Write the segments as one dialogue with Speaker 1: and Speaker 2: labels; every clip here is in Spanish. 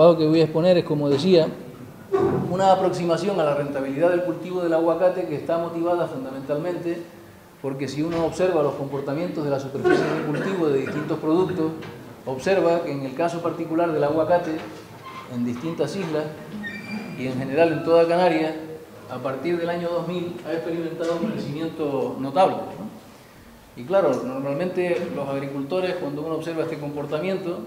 Speaker 1: trabajo que voy a exponer es, como decía, una aproximación a la rentabilidad del cultivo del aguacate que está motivada fundamentalmente porque si uno observa los comportamientos de las superficies de cultivo de distintos productos, observa que en el caso particular del aguacate, en distintas islas y en general en toda Canarias, a partir del año 2000 ha experimentado un crecimiento notable, ¿no? Y claro, normalmente los agricultores, cuando uno observa este comportamiento,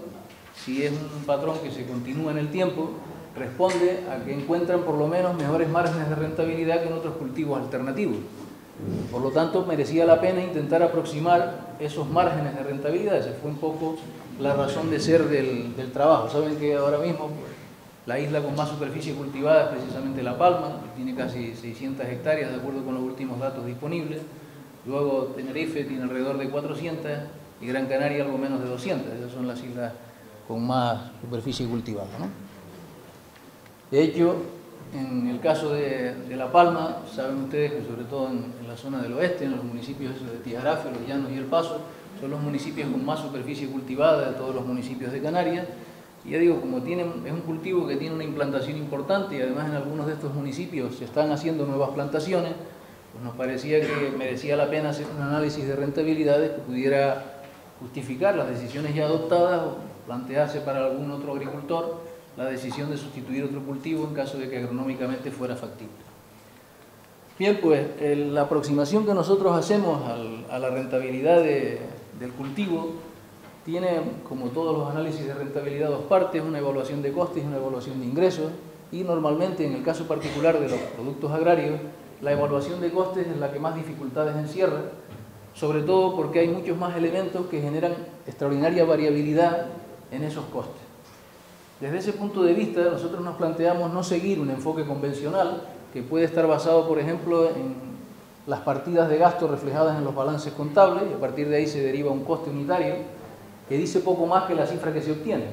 Speaker 1: si es un patrón que se continúa en el tiempo, responde a que encuentran por lo menos mejores márgenes de rentabilidad que en otros cultivos alternativos. Por lo tanto, merecía la pena intentar aproximar esos márgenes de rentabilidad. Esa fue un poco la razón de ser del trabajo. Saben que ahora mismo la isla con más superficie cultivada es precisamente La Palma, que tiene casi 600 hectáreas de acuerdo con los últimos datos disponibles. Luego Tenerife tiene alrededor de 400 y Gran Canaria algo menos de 200. Esas son las islas con más superficie cultivada, ¿no? De hecho, en el caso de La Palma, saben ustedes que sobre todo en la zona del oeste, en los municipios de Tijarafio, Los Llanos y El Paso, son los municipios con más superficie cultivada de todos los municipios de Canarias. Y ya digo, como es un cultivo que tiene una implantación importante y además en algunos de estos municipios se están haciendo nuevas plantaciones, pues nos parecía que merecía la pena hacer un análisis de rentabilidades que pudiera justificar las decisiones ya adoptadas o plantearse para algún otro agricultor la decisión de sustituir otro cultivo en caso de que agronómicamente fuera factible. Bien, pues la aproximación que nosotros hacemos a la rentabilidad del cultivo tiene, como todos los análisis de rentabilidad, dos partes: una evaluación de costes y una evaluación de ingresos, y normalmente en el caso particular de los productos agrarios, la evaluación de costes es la que más dificultades encierra, sobre todo porque hay muchos más elementos que generan extraordinaria variabilidad en esos costes. Desde ese punto de vista, nosotros nos planteamos no seguir un enfoque convencional que puede estar basado, por ejemplo, en las partidas de gasto reflejadas en los balances contables, y a partir de ahí se deriva un coste unitario que dice poco más que la cifra que se obtiene,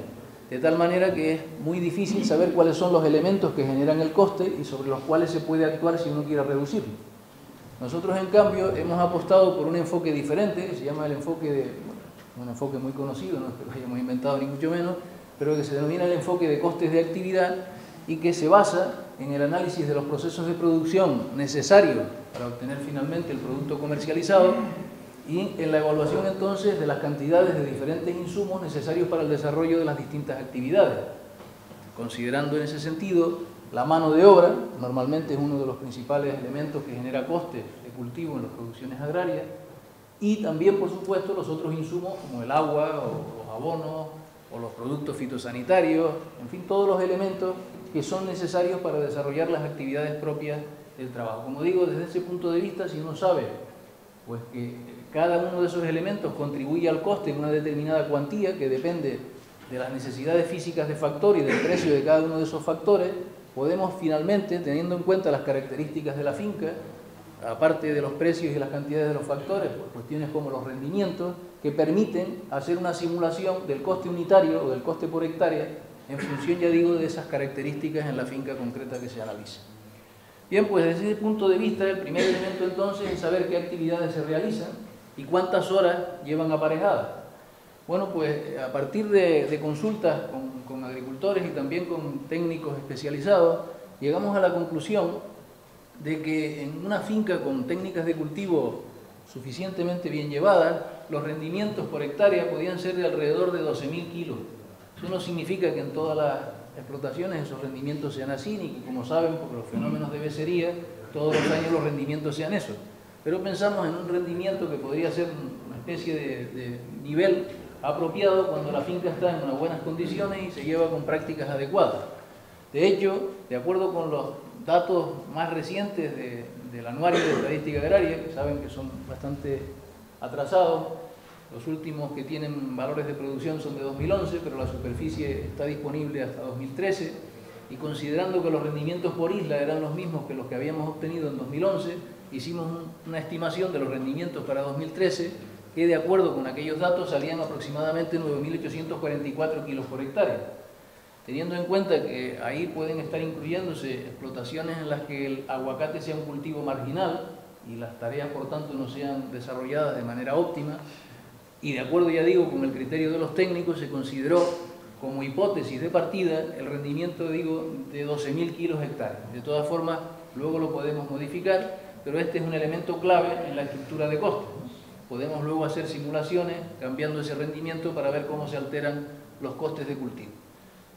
Speaker 1: de tal manera que es muy difícil saber cuáles son los elementos que generan el coste y sobre los cuales se puede actuar si uno quiere reducirlo. Nosotros, en cambio, hemos apostado por un enfoque diferente, que se llama el enfoque un enfoque muy conocido, no es que lo hayamos inventado ni mucho menos, pero que se denomina el enfoque de costes de actividad y que se basa en el análisis de los procesos de producción necesarios para obtener finalmente el producto comercializado y en la evaluación entonces de las cantidades de diferentes insumos necesarios para el desarrollo de las distintas actividades, considerando en ese sentido la mano de obra. Normalmente es uno de los principales elementos que genera costes de cultivo en las producciones agrarias, y también, por supuesto, los otros insumos como el agua o los abonos o los productos fitosanitarios, en fin, todos los elementos que son necesarios para desarrollar las actividades propias del trabajo. Como digo, desde ese punto de vista, si uno sabe pues que cada uno de esos elementos contribuye al coste en una determinada cuantía que depende de las necesidades físicas de factor y del precio de cada uno de esos factores, podemos finalmente, teniendo en cuenta las características de la finca, aparte de los precios y las cantidades de los factores, por cuestiones como los rendimientos, que permiten hacer una simulación del coste unitario o del coste por hectárea en función, ya digo, de esas características en la finca concreta que se analiza. Bien, pues desde ese punto de vista, el primer elemento entonces es saber qué actividades se realizan y cuántas horas llevan aparejadas. Bueno, pues a partir de consultas con agricultores y también con técnicos especializados, llegamos a la conclusión de que en una finca con técnicas de cultivo suficientemente bien llevadas, los rendimientos por hectárea podían ser de alrededor de 12.000 kilos. Eso no significa que en todas las explotaciones esos rendimientos sean así, ni que, como saben, por los fenómenos de becería, todos los años los rendimientos sean esos. Pero pensamos en un rendimiento que podría ser una especie de nivel apropiado cuando la finca está en unas buenas condiciones y se lleva con prácticas adecuadas. De hecho, de acuerdo con los datos más recientes del Anuario de Estadística Agraria, que saben que son bastante atrasados, los últimos que tienen valores de producción son de 2011, pero la superficie está disponible hasta 2013, y considerando que los rendimientos por isla eran los mismos que los que habíamos obtenido en 2011, hicimos una estimación de los rendimientos para 2013, que de acuerdo con aquellos datos salían aproximadamente 9.844 kilos por hectárea. Teniendo en cuenta que ahí pueden estar incluyéndose explotaciones en las que el aguacate sea un cultivo marginal y las tareas, por tanto, no sean desarrolladas de manera óptima, y de acuerdo, ya digo, con el criterio de los técnicos, se consideró como hipótesis de partida el rendimiento, digo, de 12.000 kilos hectárea. De todas formas, luego lo podemos modificar, pero este es un elemento clave en la estructura de costes. Podemos luego hacer simulaciones cambiando ese rendimiento para ver cómo se alteran los costes de cultivo.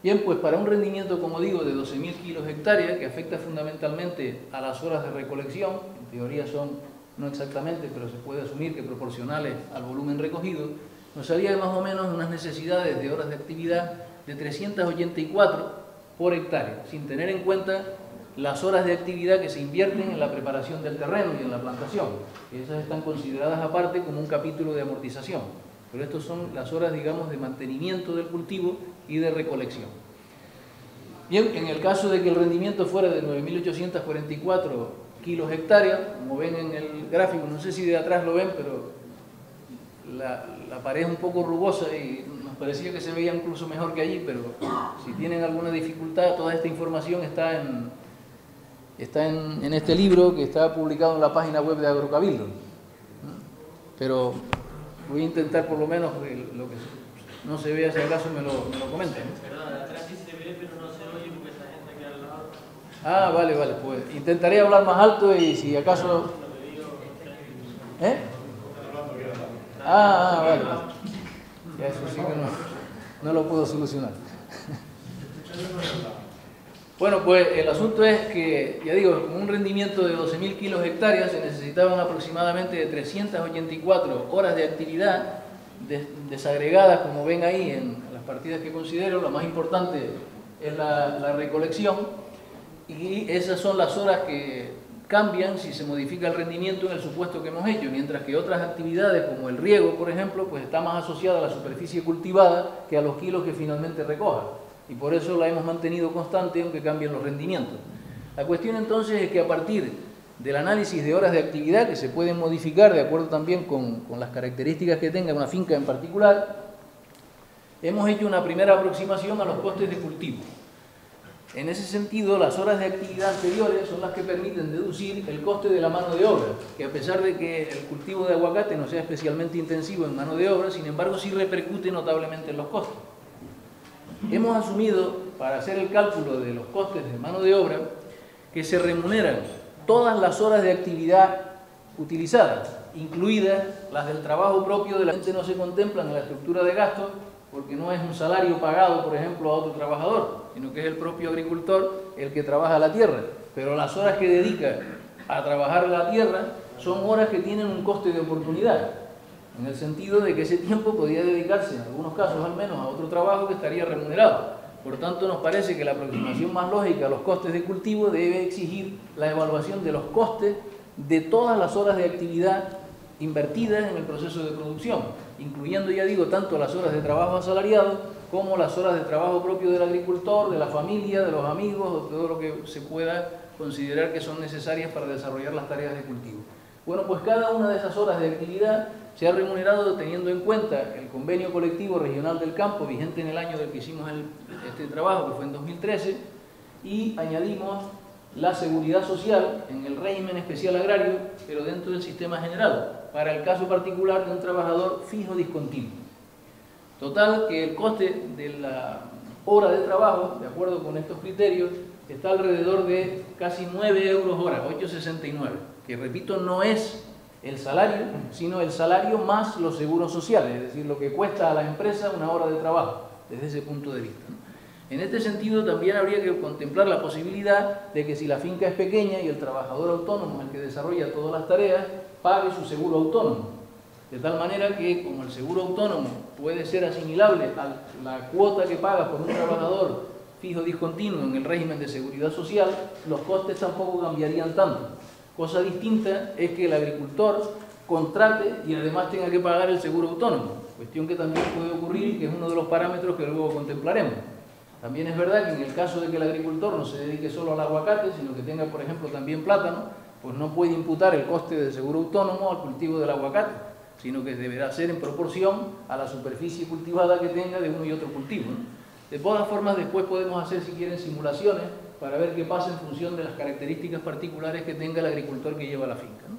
Speaker 1: Bien, pues para un rendimiento, como digo, de 12.000 kilos hectárea, que afecta fundamentalmente a las horas de recolección, en teoría son, no exactamente, pero se puede asumir que proporcionales al volumen recogido, nos salía más o menos unas necesidades de horas de actividad de 384 por hectárea, sin tener en cuenta las horas de actividad que se invierten en la preparación del terreno y en la plantación. Esas están consideradas aparte como un capítulo de amortización, pero estas son las horas, digamos, de mantenimiento del cultivo y de recolección. Bien, en el caso de que el rendimiento fuera de 9.844 kilos hectárea, como ven en el gráfico, no sé si de atrás lo ven, pero la pared es un poco rugosa y nos parecía que se veía incluso mejor que allí, pero si tienen alguna dificultad, toda esta información está en este libro que está publicado en la página web de Agrocabildo. Pero voy a intentar por lo menos lo que no se vea, si acaso me lo comenten.
Speaker 2: Perdón, atrás sí se ve, pero no se oye porque esa gente aquí al lado.
Speaker 1: Ah, vale, pues intentaré hablar más alto y si acaso... ¿Eh? Vale. Ya eso sí que no lo puedo solucionar. Bueno, pues el asunto es que, ya digo, con un rendimiento de 12.000 kilos hectáreas se necesitaban aproximadamente de 384 horas de actividad desagregadas, como ven ahí en las partidas que considero. La más importante es la recolección, y esas son las horas que cambian si se modifica el rendimiento en el supuesto que hemos hecho, mientras que otras actividades como el riego, por ejemplo, pues está más asociada a la superficie cultivada que a los kilos que finalmente recoja, y por eso la hemos mantenido constante aunque cambien los rendimientos. La cuestión entonces es que a partir del análisis de horas de actividad, que se pueden modificar de acuerdo también con las características que tenga una finca en particular, hemos hecho una primera aproximación a los costes de cultivo. En ese sentido, las horas de actividad anteriores son las que permiten deducir el coste de la mano de obra, que a pesar de que el cultivo de aguacate no sea especialmente intensivo en mano de obra, sin embargo sí repercute notablemente en los costes. Hemos asumido, para hacer el cálculo de los costes de mano de obra, que se remuneran todas las horas de actividad utilizadas, incluidas las del trabajo propio de la gente. No se contemplan en la estructura de gastos porque no es un salario pagado, por ejemplo, a otro trabajador, sino que es el propio agricultor el que trabaja la tierra. Pero las horas que dedica a trabajar la tierra son horas que tienen un coste de oportunidad, en el sentido de que ese tiempo podría dedicarse, en algunos casos al menos, a otro trabajo que estaría remunerado. Por tanto, nos parece que la aproximación más lógica a los costes de cultivo debe exigir la evaluación de los costes de todas las horas de actividad invertidas en el proceso de producción, incluyendo, ya digo, tanto las horas de trabajo asalariado como las horas de trabajo propio del agricultor, de la familia, de los amigos, de todo lo que se pueda considerar que son necesarias para desarrollar las tareas de cultivo. Bueno, pues cada una de esas horas de actividad se ha remunerado teniendo en cuenta el convenio colectivo regional del campo vigente en el año del que hicimos este trabajo, que fue en 2013, y añadimos la seguridad social en el régimen especial agrario, pero dentro del sistema general, para el caso particular de un trabajador fijo discontinuo. Total, que el coste de la hora de trabajo, de acuerdo con estos criterios, está alrededor de casi 9 euros hora, 8,69, que repito, no es el salario, sino el salario más los seguros sociales, es decir, lo que cuesta a la empresa una hora de trabajo, desde ese punto de vista. En este sentido, también habría que contemplar la posibilidad de que si la finca es pequeña y el trabajador autónomo, el que desarrolla todas las tareas, pague su seguro autónomo, de tal manera que, como el seguro autónomo puede ser asimilable a la cuota que paga por un trabajador fijo discontinuo en el régimen de seguridad social, los costes tampoco cambiarían tanto. Cosa distinta es que el agricultor contrate y además tenga que pagar el seguro autónomo, cuestión que también puede ocurrir y que es uno de los parámetros que luego contemplaremos. También es verdad que en el caso de que el agricultor no se dedique solo al aguacate, sino que tenga, por ejemplo, también plátano, pues no puede imputar el coste del seguro autónomo al cultivo del aguacate, sino que deberá ser en proporción a la superficie cultivada que tenga de uno y otro cultivo, ¿no? De todas formas, después podemos hacer, si quieren, simulaciones para ver qué pasa en función de las características particulares que tenga el agricultor que lleva la finca, ¿no?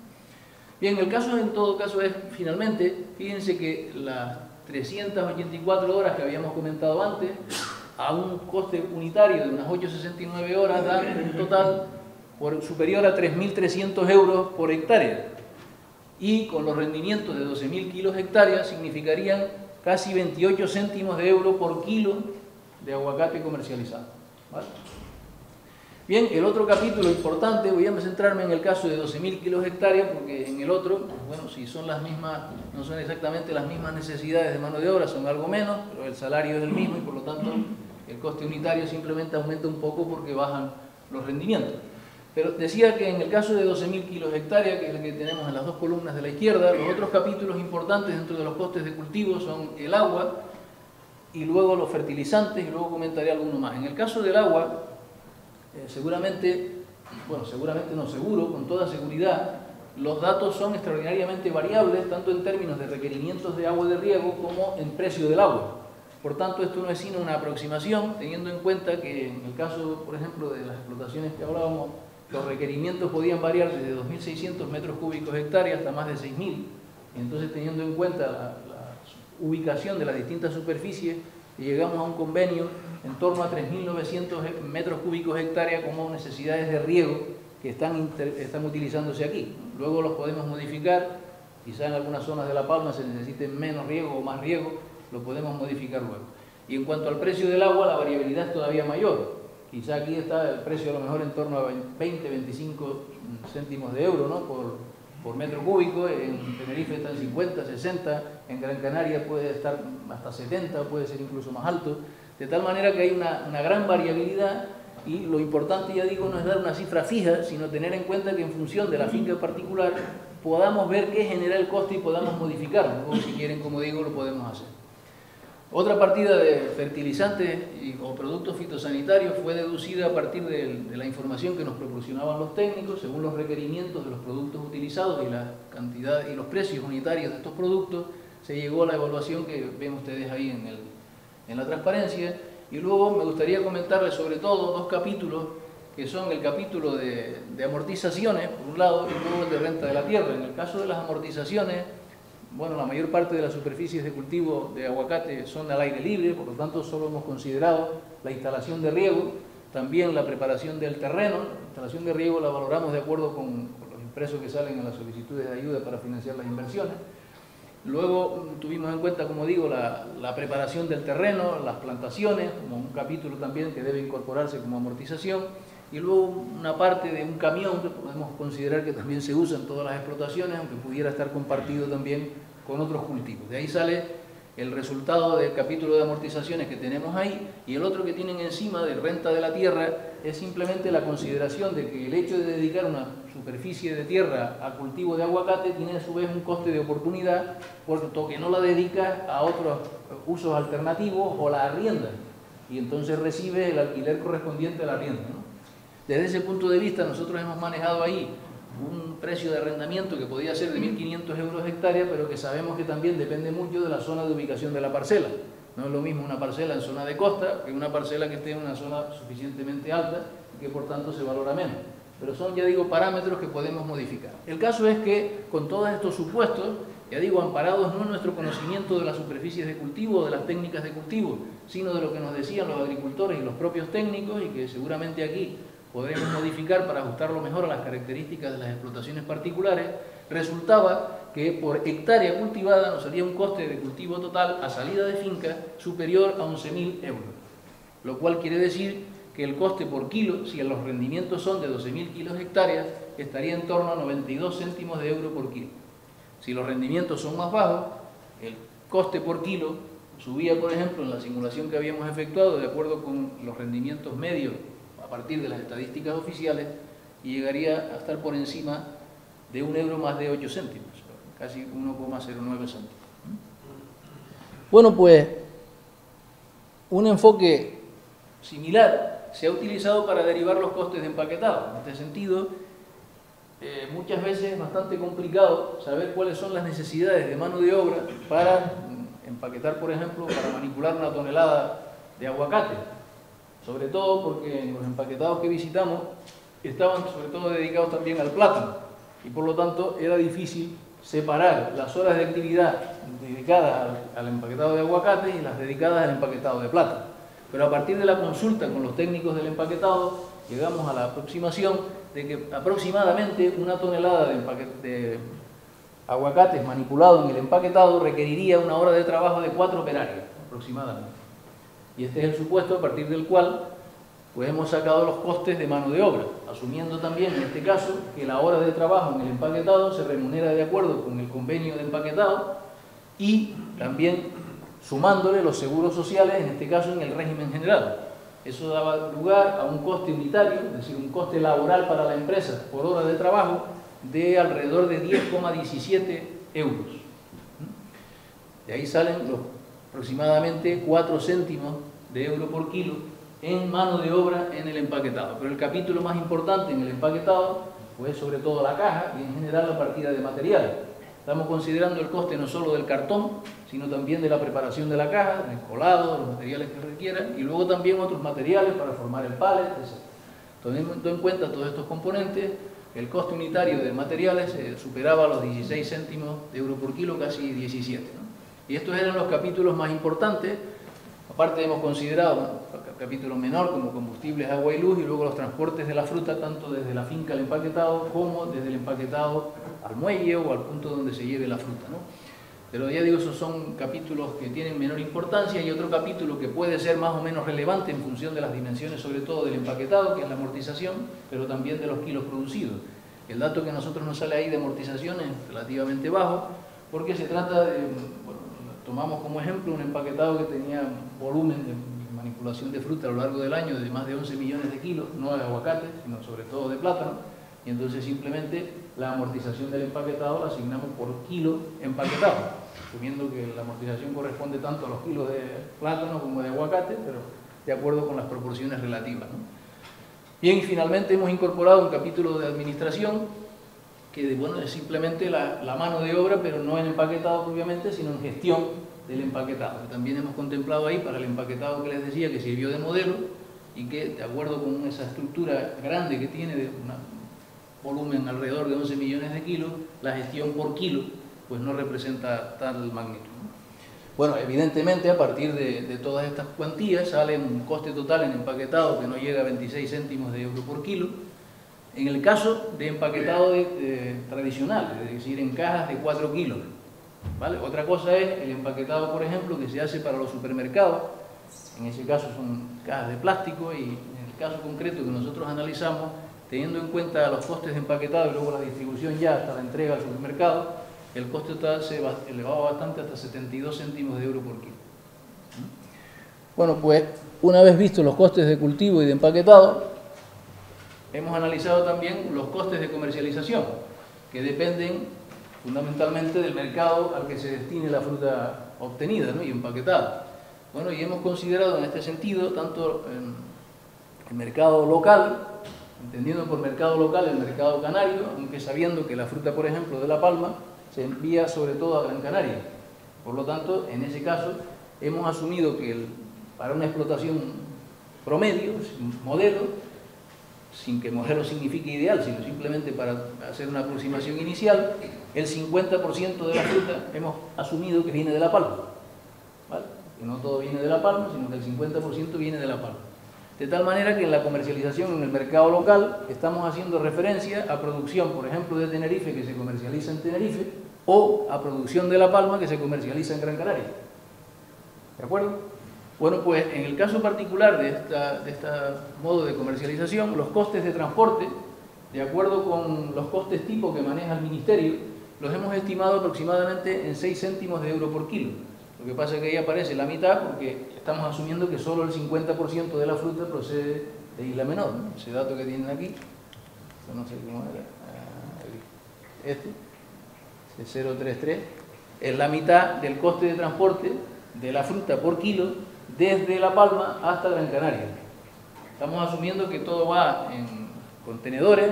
Speaker 1: Bien, el caso en todo caso es, finalmente, fíjense que las 384 horas que habíamos comentado antes, a un coste unitario de unas 8,69 horas, dan un total superior a 3.300 euros por hectárea. Y con los rendimientos de 12.000 kilos hectáreas significarían casi 28 céntimos de euro por kilo de aguacate comercializado, ¿vale? Bien, el otro capítulo importante, voy a centrarme en el caso de 12.000 kilos hectáreas, porque en el otro, bueno, si son las mismas, no son exactamente las mismas necesidades de mano de obra, son algo menos, pero el salario es el mismo y por lo tanto el coste unitario simplemente aumenta un poco porque bajan los rendimientos. Pero decía que en el caso de 12.000 kilos hectáreas, que es el que tenemos en las dos columnas de la izquierda, los otros capítulos importantes dentro de los costes de cultivo son el agua y luego los fertilizantes, y luego comentaré alguno más. En el caso del agua, seguramente, seguro, con toda seguridad, los datos son extraordinariamente variables, tanto en términos de requerimientos de agua de riego como en precio del agua. Por tanto, esto no es sino una aproximación, teniendo en cuenta que en el caso, por ejemplo, de las explotaciones que hablábamos, los requerimientos podían variar desde 2.600 metros cúbicos hectárea hasta más de 6.000. Y entonces, teniendo en cuenta la ubicación de las distintas superficies, llegamos a un convenio en torno a 3.900 metros cúbicos hectárea como necesidades de riego que están utilizándose aquí. Luego los podemos modificar, quizá en algunas zonas de La Palma se necesite menos riego o más riego, lo podemos modificar luego. Y en cuanto al precio del agua, la variabilidad es todavía mayor. Quizá aquí está el precio a lo mejor en torno a 20-25 céntimos de euro, ¿no? por metro cúbico. En Tenerife está en 50, 60, en Gran Canaria puede estar hasta 70, puede ser incluso más alto, de tal manera que hay una gran variabilidad y lo importante, ya digo, no es dar una cifra fija, sino tener en cuenta que en función de la finca particular podamos ver qué genera el coste y podamos modificarlo, o si quieren, como digo, lo podemos hacer. Otra partida de fertilizantes o productos fitosanitarios fue deducida a partir de la información que nos proporcionaban los técnicos, según los requerimientos de los productos utilizados y la cantidad y los precios unitarios de estos productos, se llegó a la evaluación que ven ustedes ahí en la transparencia. Y luego me gustaría comentarles sobre todo dos capítulos, que son el capítulo de amortizaciones, por un lado, y luego el de renta de la tierra. En el caso de las amortizaciones, bueno, la mayor parte de las superficies de cultivo de aguacate son al aire libre, por lo tanto solo hemos considerado la instalación de riego, también la preparación del terreno. La instalación de riego la valoramos de acuerdo con los impresos que salen en las solicitudes de ayuda para financiar las inversiones. Luego tuvimos en cuenta, como digo, la preparación del terreno, las plantaciones, como un capítulo también que debe incorporarse como amortización, y luego una parte de un camión que podemos considerar que también se usa en todas las explotaciones, aunque pudiera estar compartido también con otros cultivos. De ahí sale el resultado del capítulo de amortizaciones que tenemos ahí, y el otro que tienen encima de renta de la tierra es simplemente la consideración de que el hecho de dedicar una superficie de tierra a cultivo de aguacate tiene a su vez un coste de oportunidad, puesto que no la dedica a otros usos alternativos o la arrienda, y entonces recibe el alquiler correspondiente a la arrienda, ¿no? Desde ese punto de vista nosotros hemos manejado ahí un precio de arrendamiento que podía ser de 1.500 euros hectárea, pero que sabemos que también depende mucho de la zona de ubicación de la parcela. No es lo mismo una parcela en zona de costa que una parcela que esté en una zona suficientemente alta y que por tanto se valora menos. Pero son, ya digo, parámetros que podemos modificar. El caso es que con todos estos supuestos, ya digo, amparados no en nuestro conocimiento de las superficies de cultivo o de las técnicas de cultivo, sino de lo que nos decían los agricultores y los propios técnicos, y que seguramente aquí podremos modificar para ajustarlo mejor a las características de las explotaciones particulares, resultaba que por hectárea cultivada nos salía un coste de cultivo total a salida de finca superior a 11.000 euros, lo cual quiere decir que el coste por kilo, si los rendimientos son de 12.000 kilos hectáreas, estaría en torno a 92 céntimos de euro por kilo. Si los rendimientos son más bajos, el coste por kilo subía, por ejemplo, en la simulación que habíamos efectuado, de acuerdo con los rendimientos medios a partir de las estadísticas oficiales, y llegaría a estar por encima de 1 euro más de 8 céntimos, casi 1,09 céntimos. Bueno, pues un enfoque similar se ha utilizado para derivar los costes de empaquetado. En este sentido, muchas veces es bastante complicado saber cuáles son las necesidades de mano de obra para empaquetar, por ejemplo, para manipular una tonelada de aguacate. Sobre todo porque en los empaquetados que visitamos estaban sobre todo dedicados también al plátano, y por lo tanto era difícil separar las horas de actividad dedicadas al empaquetado de aguacate y las dedicadas al empaquetado de plátano. Pero a partir de la consulta con los técnicos del empaquetado, llegamos a la aproximación de que aproximadamente 1 tonelada de aguacates manipulado en el empaquetado requeriría una hora de trabajo de 4 operarios, aproximadamente. Y este es el supuesto a partir del cual pues hemos sacado los costes de mano de obra, asumiendo también en este caso que la hora de trabajo en el empaquetado se remunera de acuerdo con el convenio de empaquetado y también sumándole los seguros sociales, en este caso en el régimen general. Eso daba lugar a un coste unitario, es decir, un coste laboral para la empresa por hora de trabajo de alrededor de 10,17 euros. De ahí salen los aproximadamente 4 céntimos de euro por kilo en mano de obra en el empaquetado. Pero el capítulo más importante en el empaquetado pues sobre todo la caja y en general la partida de materiales. Estamos considerando el coste no solo del cartón, sino también de la preparación de la caja, del colado, de los materiales que requieran, y luego también otros materiales para formar el pallet, etc. Teniendo en cuenta todos estos componentes, el coste unitario de materiales superaba los 16 céntimos de euro por kilo, casi 17, ¿no? Y estos eran los capítulos más importantes. Aparte hemos considerado capítulos menores como combustibles, agua y luz, y luego los transportes de la fruta, tanto desde la finca al empaquetado como desde el empaquetado al muelle o al punto donde se lleve la fruta, ¿no? Pero ya digo, esos son capítulos que tienen menor importancia, y otro capítulo que puede ser más o menos relevante en función de las dimensiones, sobre todo del empaquetado, que es la amortización, pero también de los kilos producidos. El dato que a nosotros nos sale ahí de amortización es relativamente bajo, porque se trata de, bueno, tomamos como ejemplo un empaquetado que tenía volumen de manipulación de fruta a lo largo del año de más de 11 millones de kilos, no de aguacate, sino sobre todo de plátano, y entonces simplemente la amortización del empaquetado la asignamos por kilo empaquetado, asumiendo que la amortización corresponde tanto a los kilos de plátano como de aguacate, pero de acuerdo con las proporciones relativas, ¿no? Bien, y finalmente hemos incorporado un capítulo de administración que, bueno, es simplemente la mano de obra, pero no en empaquetado propiamente, sino en gestión del empaquetado. También hemos contemplado ahí para el empaquetado que les decía que sirvió de modelo y que, de acuerdo con esa estructura grande que tiene de un volumen alrededor de 11 millones de kilos, la gestión por kilo pues no representa tal magnitud, ¿no? Bueno, evidentemente a partir de todas estas cuantías sale un coste total en empaquetado que no llega a 26 céntimos de euro por kilo. En el caso de empaquetado tradicional, es decir, en cajas de 4 kilos, ¿vale? Otra cosa es el empaquetado, por ejemplo, que se hace para los supermercados. En ese caso son cajas de plástico, y en el caso concreto que nosotros analizamos, teniendo en cuenta los costes de empaquetado y luego la distribución ya hasta la entrega al supermercado, el coste total se elevaba bastante hasta 72 céntimos de euro por kilo. Bueno, pues una vez vistos los costes de cultivo y de empaquetado, hemos analizado también los costes de comercialización, que dependen fundamentalmente del mercado al que se destine la fruta obtenida, ¿no?, y empaquetada. Bueno, y hemos considerado en este sentido tanto el mercado local, entendiendo por mercado local el mercado canario, aunque sabiendo que la fruta, por ejemplo, de La Palma, se envía sobre todo a Gran Canaria. Por lo tanto, en ese caso, hemos asumido que para una explotación promedio, modelo, sin que modelo signifique ideal, sino simplemente para hacer una aproximación inicial, el 50% de la fruta hemos asumido que viene de La Palma, ¿vale? Que no todo viene de La Palma, sino que el 50% viene de La Palma. De tal manera que en la comercialización en el mercado local estamos haciendo referencia a producción, por ejemplo, de Tenerife, que se comercializa en Tenerife, o a producción de La Palma, que se comercializa en Gran Canaria. ¿De acuerdo? Bueno, pues en el caso particular de este modo de comercialización, los costes de transporte, de acuerdo con los costes tipo que maneja el Ministerio, los hemos estimado aproximadamente en 6 céntimos de euro por kilo. Lo que pasa es que ahí aparece la mitad porque estamos asumiendo que solo el 50% de la fruta procede de Isla Menor, ¿no? Ese dato que tienen aquí, no sé cómo era, ese 033, es la mitad del coste de transporte de la fruta por kilo desde La Palma hasta Gran Canaria. Estamos asumiendo que todo va en contenedores,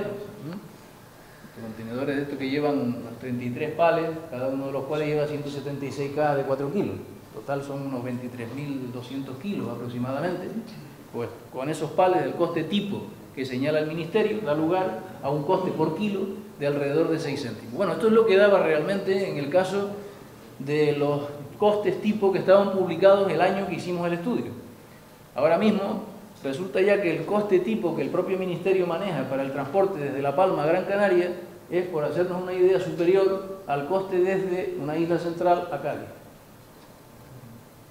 Speaker 1: contenedores de estos que llevan 33 pales, cada uno de los cuales lleva 176 cajas de 4 kilos. Total son unos 23.200 kilos aproximadamente. Pues con esos pales el coste tipo que señala el Ministerio da lugar a un coste por kilo de alrededor de 6 céntimos. Bueno, esto es lo que daba realmente en el caso de los costes tipo que estaban publicados el año que hicimos el estudio. Ahora mismo resulta ya que el coste tipo que el propio Ministerio maneja para el transporte desde La Palma a Gran Canaria es, por hacernos una idea, superior al coste desde una isla central a Cádiz.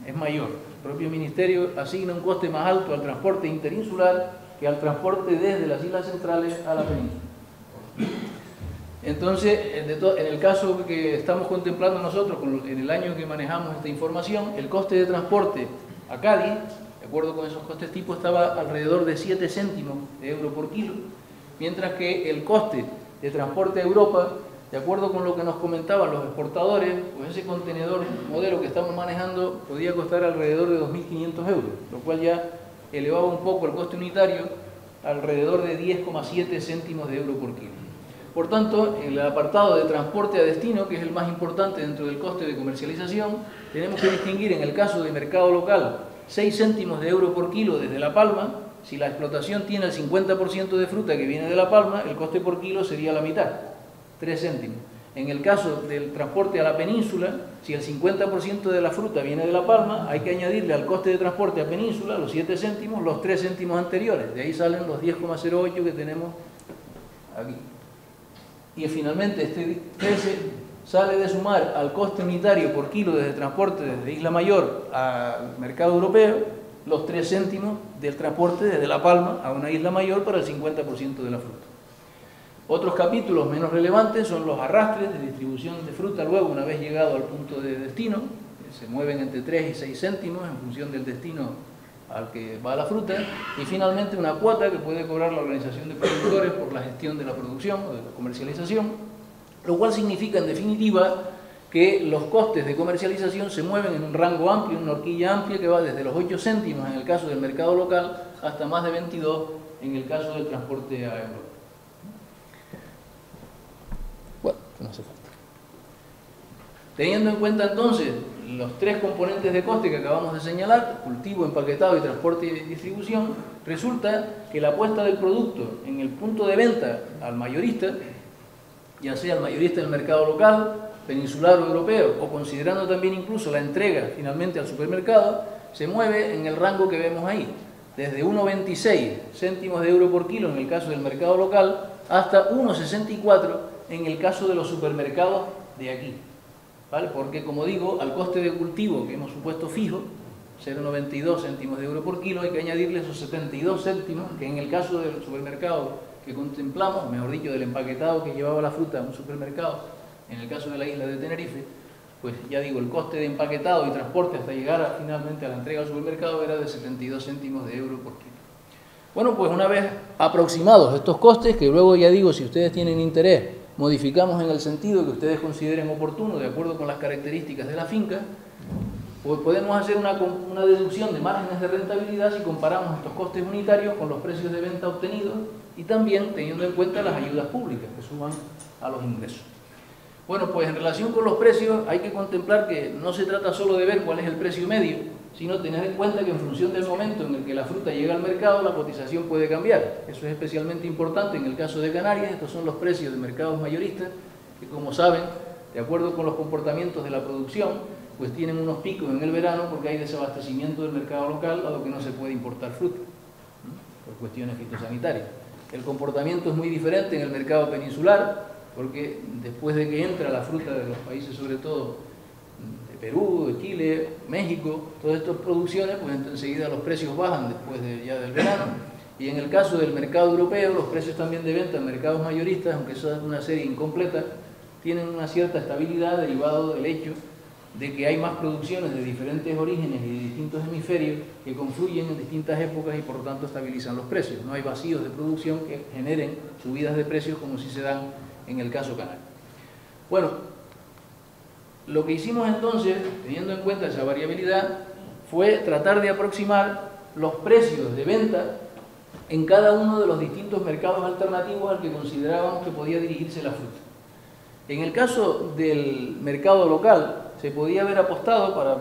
Speaker 1: Es mayor. El propio Ministerio asigna un coste más alto al transporte interinsular que al transporte desde las islas centrales a la península. Entonces, en el caso que estamos contemplando nosotros, en el año que manejamos esta información, el coste de transporte a Cádiz, de acuerdo con esos costes tipo, estaba alrededor de 7 céntimos de euro por kilo, mientras que el coste de transporte a Europa, de acuerdo con lo que nos comentaban los exportadores, pues ese contenedor modelo que estamos manejando podía costar alrededor de 2.500 euros, lo cual ya elevaba un poco el coste unitario alrededor de 10,7 céntimos de euro por kilo. Por tanto, en el apartado de transporte a destino, que es el más importante dentro del coste de comercialización, tenemos que distinguir en el caso de mercado local 6 céntimos de euro por kilo desde La Palma. Si la explotación tiene el 50% de fruta que viene de La Palma, el coste por kilo sería la mitad, 3 céntimos. En el caso del transporte a la península, si el 50% de la fruta viene de La Palma, hay que añadirle al coste de transporte a península los 7 céntimos, los 3 céntimos anteriores. De ahí salen los 10,08 que tenemos aquí. Y finalmente este 13 sale de sumar al coste unitario por kilo desde transporte desde Isla Mayor al mercado europeo los 3 céntimos del transporte desde La Palma a una Isla Mayor para el 50% de la fruta. Otros capítulos menos relevantes son los arrastres de distribución de fruta luego una vez llegado al punto de destino, que se mueven entre 3 y 6 céntimos en función del destino al que va la fruta, y finalmente una cuota que puede cobrar la organización de productores por la gestión de la producción o de la comercialización, lo cual significa en definitiva que los costes de comercialización se mueven en un rango amplio, en una horquilla amplia que va desde los 8 céntimos en el caso del mercado local hasta más de 22 en el caso del transporte a Europa. Bueno, no hace falta. Teniendo en cuenta entonces los 3 componentes de coste que acabamos de señalar, cultivo, empaquetado y transporte y distribución, resulta que la puesta del producto en el punto de venta al mayorista, ya sea el mayorista del mercado local, peninsular o europeo, o considerando también incluso la entrega finalmente al supermercado, se mueve en el rango que vemos ahí, desde 1,26 céntimos de euro por kilo en el caso del mercado local, hasta 1,64 en el caso de los supermercados de aquí. ¿Vale? Porque, como digo, al coste de cultivo que hemos supuesto fijo, 0,92 céntimos de euro por kilo, hay que añadirle esos 72 céntimos, que en el caso del supermercado que contemplamos, mejor dicho, del empaquetado que llevaba la fruta a un supermercado, en el caso de la isla de Tenerife, pues ya digo, el coste de empaquetado y transporte hasta llegar finalmente a la entrega al supermercado era de 72 céntimos de euro por kilo. Bueno, pues una vez aproximados estos costes, que luego ya digo, si ustedes tienen interés, modificamos en el sentido que ustedes consideren oportuno, de acuerdo con las características de la finca, pues podemos hacer una deducción de márgenes de rentabilidad si comparamos estos costes unitarios con los precios de venta obtenidos y también teniendo en cuenta las ayudas públicas que suman a los ingresos. Bueno, pues en relación con los precios hay que contemplar que no se trata solo de ver cuál es el precio medio, sino tener en cuenta que en función del momento en el que la fruta llega al mercado, la cotización puede cambiar. Eso es especialmente importante en el caso de Canarias. Estos son los precios de mercados mayoristas, que como saben, de acuerdo con los comportamientos de la producción, pues tienen unos picos en el verano porque hay desabastecimiento del mercado local, dado que no se puede importar fruta, por cuestiones fitosanitarias. El comportamiento es muy diferente en el mercado peninsular, porque después de que entra la fruta de los países, sobre todo de Perú, de Chile, México, todas estas producciones, pues enseguida los precios bajan después ya del verano. Y en el caso del mercado europeo, los precios también de venta en mercados mayoristas, aunque eso es una serie incompleta, tienen una cierta estabilidad derivado del hecho de que hay más producciones de diferentes orígenes y de distintos hemisferios que confluyen en distintas épocas y por lo tanto estabilizan los precios. No hay vacíos de producción que generen subidas de precios como si se dan en el caso canario. Bueno, lo que hicimos entonces, teniendo en cuenta esa variabilidad, fue tratar de aproximar los precios de venta en cada uno de los distintos mercados alternativos al que considerábamos que podía dirigirse la fruta. En el caso del mercado local, se podía haber apostado, para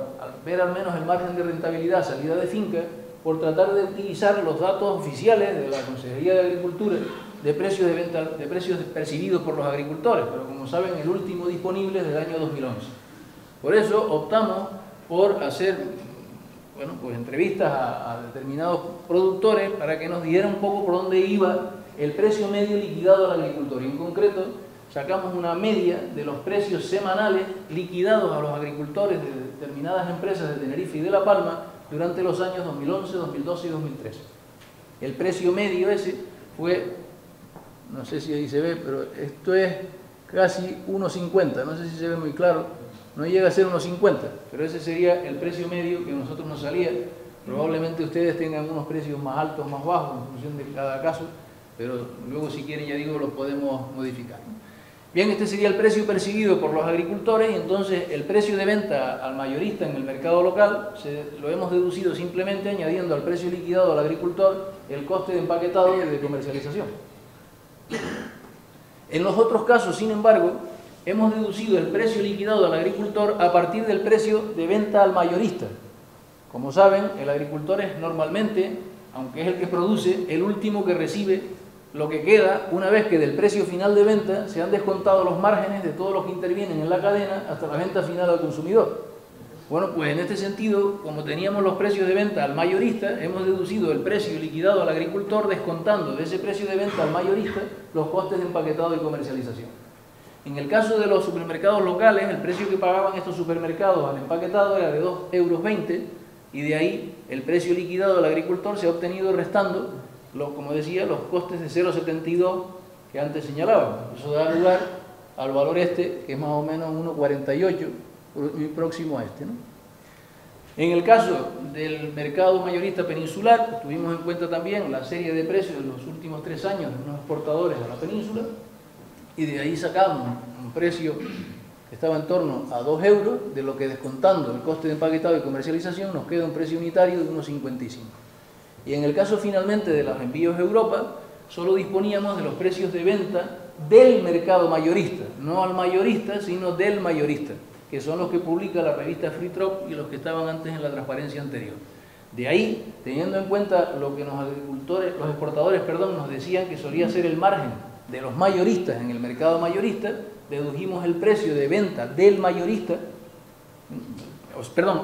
Speaker 1: ver al menos el margen de rentabilidad salida de finca, por tratar de utilizar los datos oficiales de la Consejería de Agricultura de precios de venta, de precios percibidos por los agricultores, pero como saben el último disponible es del año 2011. Por eso optamos por hacer pues entrevistas a determinados productores para que nos dieran un poco por dónde iba el precio medio liquidado al agricultor. Y en concreto sacamos una media de los precios semanales liquidados a los agricultores de determinadas empresas de Tenerife y de La Palma durante los años 2011, 2012 y 2013. El precio medio ese fue, no sé si ahí se ve, pero esto es casi 1,50, no sé si se ve muy claro, no llega a ser 1,50, pero ese sería el precio medio que a nosotros nos salía. Probablemente ustedes tengan unos precios más altos, más bajos en función de cada caso, pero luego si quieren, ya digo, los podemos modificar. Bien, este sería el precio percibido por los agricultores y entonces el precio de venta al mayorista en el mercado local lo hemos deducido simplemente añadiendo al precio liquidado al agricultor el coste de empaquetado y de comercialización. En los otros casos, sin embargo, hemos deducido el precio liquidado al agricultor a partir del precio de venta al mayorista. Como saben, el agricultor es normalmente, aunque es el que produce, el último que recibe lo que queda una vez que del precio final de venta se han descontado los márgenes de todos los que intervienen en la cadena hasta la venta final al consumidor. Bueno, pues en este sentido, como teníamos los precios de venta al mayorista, hemos deducido el precio liquidado al agricultor descontando de ese precio de venta al mayorista los costes de empaquetado y comercialización. En el caso de los supermercados locales, el precio que pagaban estos supermercados al empaquetado era de 2,20 € y de ahí el precio liquidado al agricultor se ha obtenido restando, como decía, los costes de 0,72 que antes señalábamos. Eso da lugar al valor este, que es más o menos 1,48, muy próximo a este, ¿no? En el caso del mercado mayorista peninsular, tuvimos en cuenta también la serie de precios de los últimos 3 años de unos exportadores a la península y de ahí sacamos un precio que estaba en torno a 2 €, de lo que descontando el coste de empaquetado y comercialización nos queda un precio unitario de 1,55. Y en el caso finalmente de los envíos a Europa, solo disponíamos de los precios de venta del mercado mayorista, no al mayorista, sino del mayorista, que son los que publica la revista Free Trade y los que estaban antes en la transparencia anterior. De ahí, teniendo en cuenta lo que los exportadores nos decían que solía ser el margen de los mayoristas en el mercado mayorista, dedujimos el precio de venta del mayorista,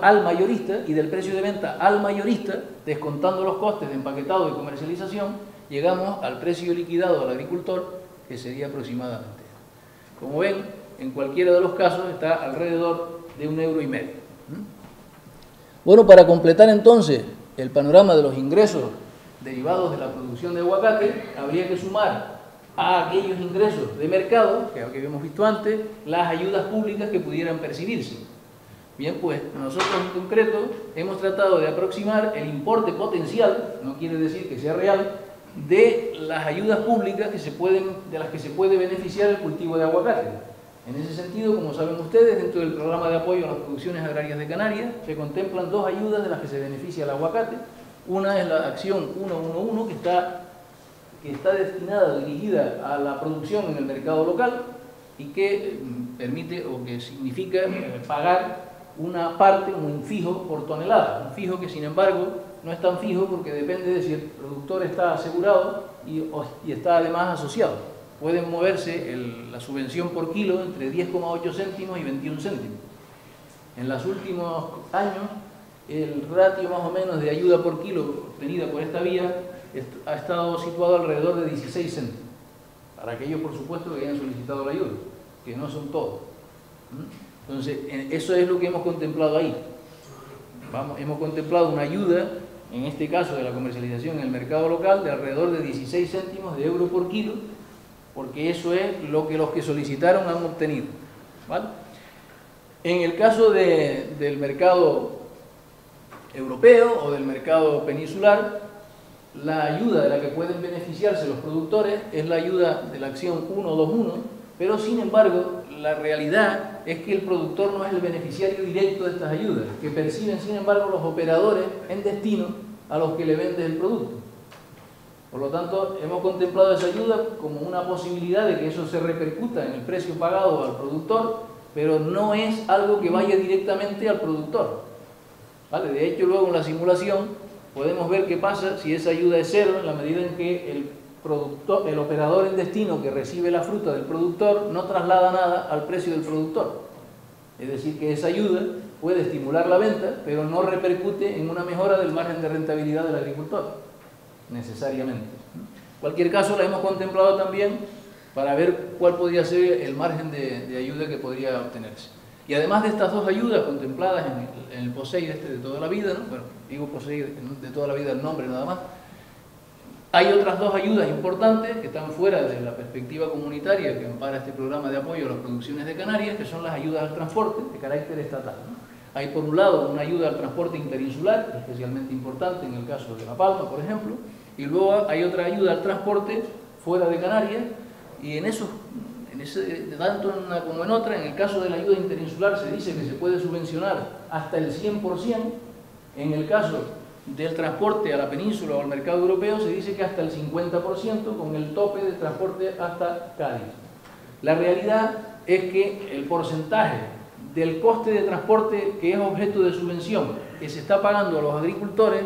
Speaker 1: al mayorista, y del precio de venta al mayorista, descontando los costes de empaquetado y comercialización, llegamos al precio liquidado al agricultor, que sería aproximadamente. Como ven, en cualquiera de los casos está alrededor de 1,5 €. Bueno, para completar entonces el panorama de los ingresos derivados de la producción de aguacate, habría que sumar a aquellos ingresos de mercado, que habíamos visto antes, las ayudas públicas que pudieran percibirse. Bien, pues nosotros en concreto hemos tratado de aproximar el importe potencial, no quiere decir que sea real, de las ayudas públicas de las que se puede beneficiar el cultivo de aguacate. En ese sentido, como saben ustedes, dentro del programa de apoyo a las producciones agrarias de Canarias se contemplan 2 ayudas de las que se beneficia el aguacate. Una es la acción 111, que está destinada, dirigida a la producción en el mercado local y que permite o que significa pagar una parte, un fijo por tonelada, un fijo que sin embargo no es tan fijo porque depende de si el productor está asegurado y está además asociado. Pueden moverse la subvención por kilo entre 10,8 céntimos y 21 céntimos. En los últimos años, el ratio más o menos de ayuda por kilo obtenida por esta vía ha estado situado alrededor de 16 céntimos. Para aquellos, por supuesto, que hayan solicitado la ayuda, que no son todos. Entonces, eso es lo que hemos contemplado ahí. Hemos contemplado una ayuda, en este caso de la comercialización en el mercado local, de alrededor de 16 céntimos de euro por kilo, porque eso es lo que los que solicitaron han obtenido, ¿vale? En el caso del mercado europeo o del mercado peninsular, la ayuda de la que pueden beneficiarse los productores es la ayuda de la acción 121, pero sin embargo la realidad es que el productor no es el beneficiario directo de estas ayudas, que perciben sin embargo los operadores en destino a los que le venden el producto. Por lo tanto, hemos contemplado esa ayuda como una posibilidad de que eso se repercuta en el precio pagado al productor, pero no es algo que vaya directamente al productor, ¿vale? De hecho, luego en la simulación podemos ver qué pasa si esa ayuda es cero, en la medida en que el operador en destino que recibe la fruta del productor no traslada nada al precio del productor. Es decir, que esa ayuda puede estimular la venta, pero no repercute en una mejora del margen de rentabilidad del agricultor, necesariamente. En cualquier caso, la hemos contemplado también para ver cuál podría ser el margen de ayuda que podría obtenerse. Y además de estas dos ayudas contempladas en el POSEI de toda la vida, ¿no? Bueno, digo POSEI de toda la vida el nombre nada más, hay otras dos ayudas importantes que están fuera de la perspectiva comunitaria que ampara este programa de apoyo a las producciones de Canarias, que son las ayudas al transporte de carácter estatal, ¿no? Hay por un lado una ayuda al transporte interinsular, especialmente importante en el caso de La Palma, por ejemplo, y luego hay otra ayuda al transporte fuera de Canarias, y tanto en una como en otra, en el caso de la ayuda interinsular se dice que se puede subvencionar hasta el 100%, en el caso del transporte a la península o al mercado europeo se dice que hasta el 50%, con el tope de transporte hasta Cádiz. La realidad es que el porcentaje del coste de transporte que es objeto de subvención que se está pagando a los agricultores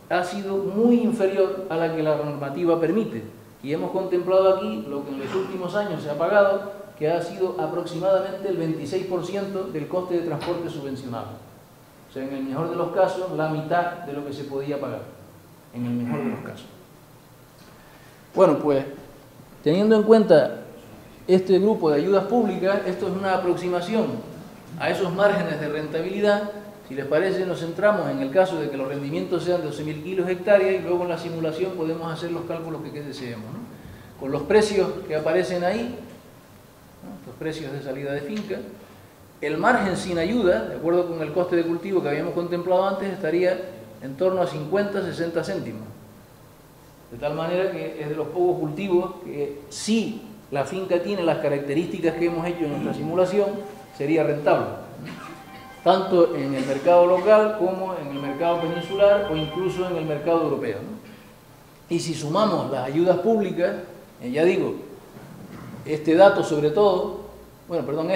Speaker 1: ha sido muy inferior a la que la normativa permite, y hemos contemplado aquí lo que en los últimos años se ha pagado, que ha sido aproximadamente el 26% del coste de transporte subvencionado. O sea, en el mejor de los casos, la mitad de lo que se podía pagar, en el mejor de los casos. Bueno, pues, teniendo en cuenta este grupo de ayudas públicas, esto es una aproximación a esos márgenes de rentabilidad. Si les parece, nos centramos en el caso de que los rendimientos sean de 12.000 kilos hectárea, y luego en la simulación podemos hacer los cálculos que deseemos, ¿no? Con los precios que aparecen ahí, ¿no? Los precios de salida de finca, el margen sin ayuda, de acuerdo con el coste de cultivo que habíamos contemplado antes, estaría en torno a 50-60 céntimos. De tal manera que es de los pocos cultivos que, si la finca tiene las características que hemos hecho en nuestra simulación, sería rentable, tanto en el mercado local como en el mercado peninsular o incluso en el mercado europeo, ¿no? Y si sumamos las ayudas públicas, ya digo, este dato sobre todo, bueno, perdón,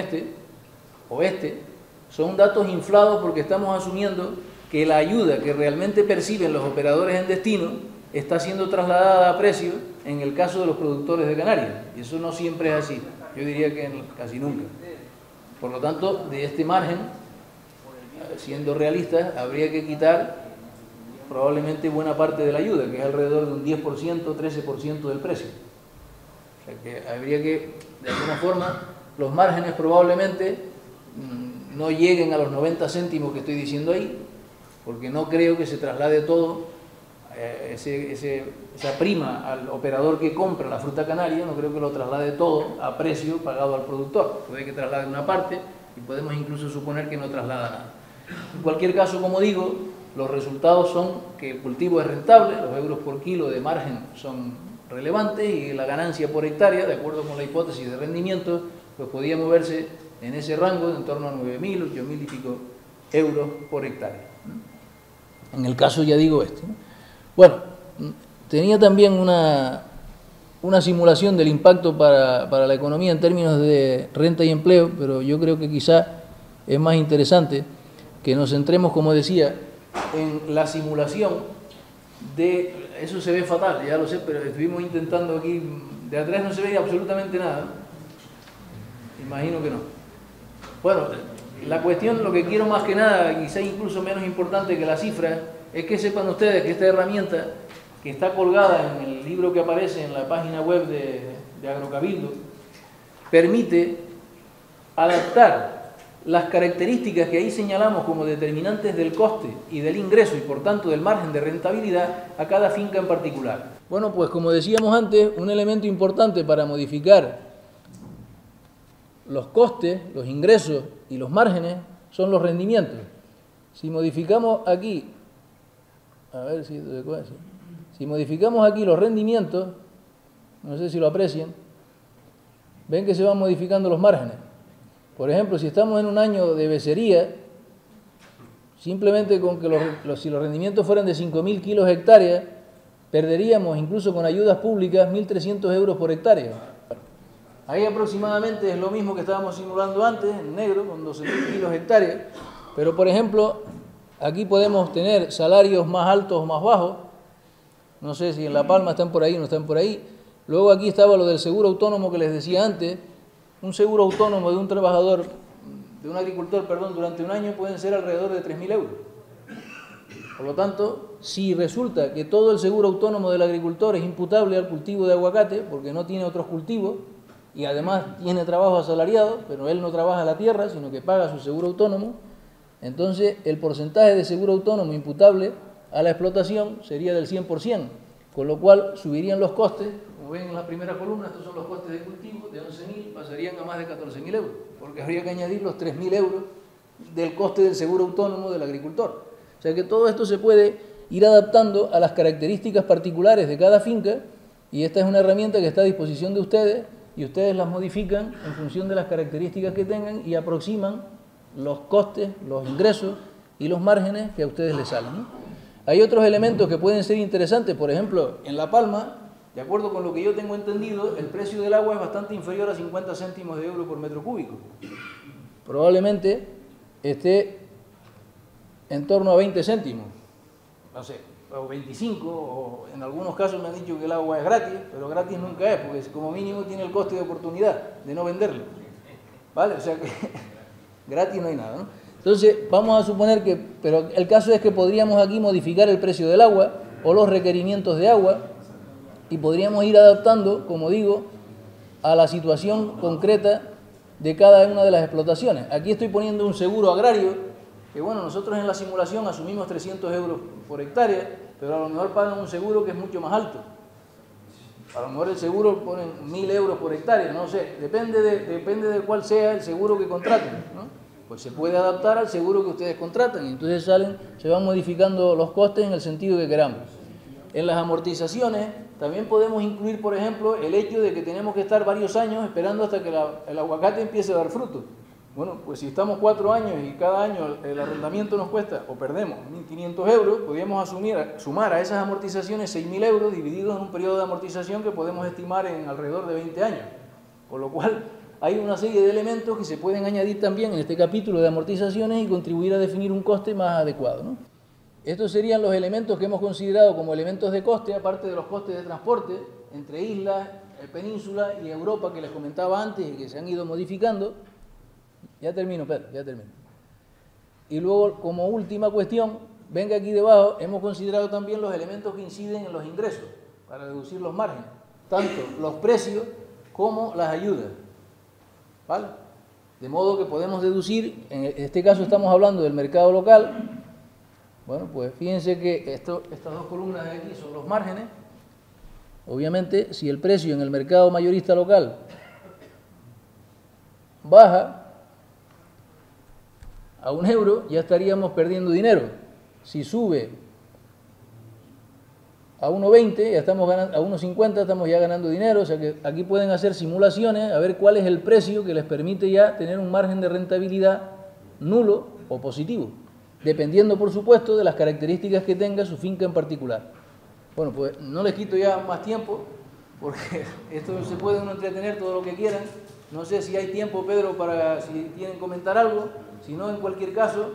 Speaker 1: son datos inflados porque estamos asumiendo que la ayuda que realmente perciben los operadores en destino está siendo trasladada a precio en el caso de los productores de Canarias, y eso no siempre es así, yo diría que casi nunca. Por lo tanto, de este margen, siendo realistas, habría que quitar probablemente buena parte de la ayuda, que es alrededor de un 10%, 13% del precio. O sea que habría que, de alguna forma, los márgenes probablemente no lleguen a los 90 céntimos que estoy diciendo ahí, porque no creo que se traslade todo, esa prima al operador que compra la fruta canaria, no creo que lo traslade todo a precio pagado al productor. Puede que traslade una parte y podemos incluso suponer que no traslada nada. En cualquier caso, como digo, los resultados son que el cultivo es rentable, los euros por kilo de margen son relevantes y la ganancia por hectárea, de acuerdo con la hipótesis de rendimiento, pues podía moverse en ese rango de en torno a 9.000, 8.000 y pico euros por hectárea. En el caso, ya digo, ¿no? Bueno, tenía también una simulación del impacto para la economía en términos de renta y empleo, pero yo creo que quizá es más interesante que nos centremos, como decía, en la simulación de... Eso se ve fatal, ya lo sé, pero estuvimos intentando aquí... De atrás no se ve absolutamente nada, ¿no? Imagino que no. Bueno, la cuestión, lo que quiero más que nada, quizá incluso menos importante que la cifra, es que sepan ustedes que esta herramienta, que está colgada en el libro que aparece en la página web de Agrocabildo, permite adaptar las características que ahí señalamos como determinantes del coste y del ingreso y por tanto del margen de rentabilidad a cada finca en particular. Bueno, pues como decíamos antes, un elemento importante para modificar los costes, los ingresos y los márgenes son los rendimientos. Si modificamos aquí, si modificamos aquí los rendimientos, no sé si lo aprecian, ven que se van modificando los márgenes. Por ejemplo, si estamos en un año de becería, simplemente con que si los rendimientos fueran de 5.000 kilos hectárea, perderíamos, incluso con ayudas públicas, 1.300 euros por hectárea. Ahí aproximadamente es lo mismo que estábamos simulando antes, en negro, con 12.000 kilos hectárea, pero por ejemplo, aquí podemos tener salarios más altos o más bajos. No sé si en La Palma están por ahí o no están por ahí. Luego aquí estaba lo del seguro autónomo que les decía antes. Un seguro autónomo de un trabajador, de un agricultor, perdón, durante un año pueden ser alrededor de 3.000 euros. Por lo tanto, si resulta que todo el seguro autónomo del agricultor es imputable al cultivo de aguacate, porque no tiene otros cultivos, y además tiene trabajo asalariado, pero él no trabaja la tierra, sino que paga su seguro autónomo, entonces el porcentaje de seguro autónomo imputable a la explotación sería del 100%, con lo cual subirían los costes, como ven en la primera columna, estos son los costes de cultivo, de 11.000 pasarían a más de 14.000 euros, porque habría que añadir los 3.000 euros del coste del seguro autónomo del agricultor. O sea que todo esto se puede ir adaptando a las características particulares de cada finca, y esta es una herramienta que está a disposición de ustedes, y ustedes las modifican en función de las características que tengan y aproximan los costes, los ingresos y los márgenes que a ustedes les salen, ¿no? Hay otros elementos que pueden ser interesantes. Por ejemplo, en La Palma, de acuerdo con lo que yo tengo entendido, el precio del agua es bastante inferior a 50 céntimos de euro por metro cúbico. Probablemente esté en torno a 20 céntimos, no sé, o 25, o en algunos casos me han dicho que el agua es gratis, pero gratis nunca es, porque como mínimo tiene el coste de oportunidad de no venderlo, ¿vale? O sea que gratis no hay nada, ¿no? Entonces, vamos a suponer que, pero el caso es que podríamos aquí modificar el precio del agua o los requerimientos de agua y podríamos ir adaptando, como digo, a la situación concreta de cada una de las explotaciones. Aquí estoy poniendo un seguro agrario, que bueno, nosotros en la simulación asumimos 300 euros por hectárea, pero a lo mejor pagan un seguro que es mucho más alto. A lo mejor el seguro ponen 1.000 euros por hectárea, no sé, depende de cuál sea el seguro que contraten, ¿no? Pues se puede adaptar al seguro que ustedes contratan y entonces se van modificando los costes en el sentido que queramos. En las amortizaciones también podemos incluir, por ejemplo, el hecho de que tenemos que estar varios años esperando hasta que el aguacate empiece a dar fruto. Bueno, pues si estamos 4 años y cada año el arrendamiento nos cuesta o perdemos 1.500 euros, podríamos sumar a esas amortizaciones 6.000 euros divididos en un periodo de amortización que podemos estimar en alrededor de 20 años. Con lo cual, hay una serie de elementos que se pueden añadir también en este capítulo de amortizaciones y contribuir a definir un coste más adecuado, ¿no? Estos serían los elementos que hemos considerado como elementos de coste, aparte de los costes de transporte entre islas, península y Europa que les comentaba antes y que se han ido modificando. Ya termino, Pedro, ya termino. Y luego, como última cuestión, ven que aquí debajo hemos considerado también los elementos que inciden en los ingresos para reducir los márgenes, tanto los precios como las ayudas, ¿vale? De modo que podemos deducir, en este caso estamos hablando del mercado local. Bueno, pues fíjense que estas dos columnas de aquí son los márgenes. Obviamente, si el precio en el mercado mayorista local baja a 1 euro, ya estaríamos perdiendo dinero. Si sube a 1,20, ya estamos ganando, a 1,50 estamos ya ganando dinero. O sea que aquí pueden hacer simulaciones a ver cuál es el precio que les permite ya tener un margen de rentabilidad nulo o positivo, dependiendo, por supuesto, de las características que tenga su finca en particular. Bueno, pues no les quito ya más tiempo, porque esto se puede uno entretener todo lo que quieran. No sé si hay tiempo, Pedro, para si quieren comentar algo. Si no, en cualquier caso,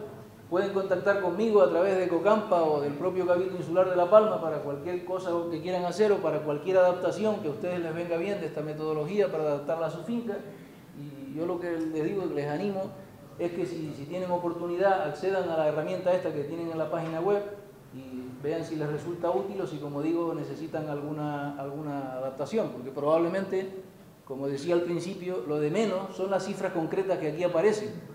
Speaker 1: pueden contactar conmigo a través de Cocampa o del propio Cabildo Insular de La Palma para cualquier cosa que quieran hacer o para cualquier adaptación que a ustedes les venga bien de esta metodología para adaptarla a su finca. Y yo lo que les digo, les animo, es que si tienen oportunidad accedan a la herramienta esta que tienen en la página web y vean si les resulta útil o si, como digo, necesitan alguna adaptación, porque probablemente, como decía al principio, lo de menos son las cifras concretas que aquí aparecen.